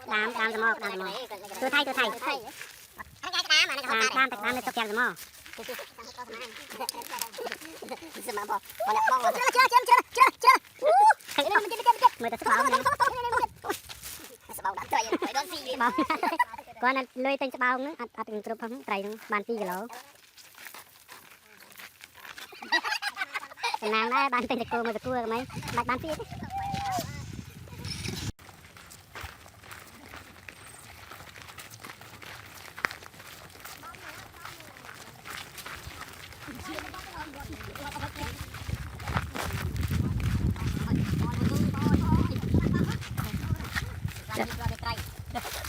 đam tao mò tôi thay đam để tập kèm mò người ta con là lôi tên bao nữa ăn từng trộm không trái bàn pi cái lỗ nàng đấy bàn tên cô mà cua mấy bàn pi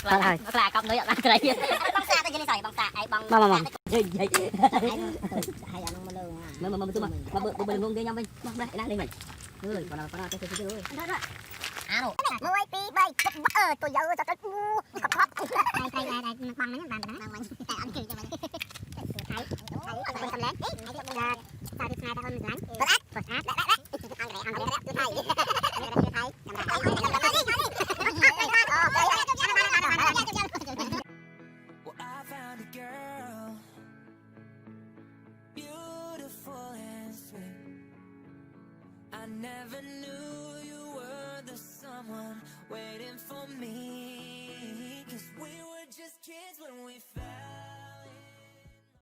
rồi là cộng nữa bạn trời băng xa tôi sỏi băng xa ai băng mà mà bự luôn nhau mình đây đang lên mình còn nào cái môi pi bay tôi giấu cho tôi cặp hot đây băng nó bàn đó tại ăn kìa cho mình thấy mình cầm lên sao đi hai ta hơn mình lắm bật áp I never knew you were the someone waiting for me, 'cause we were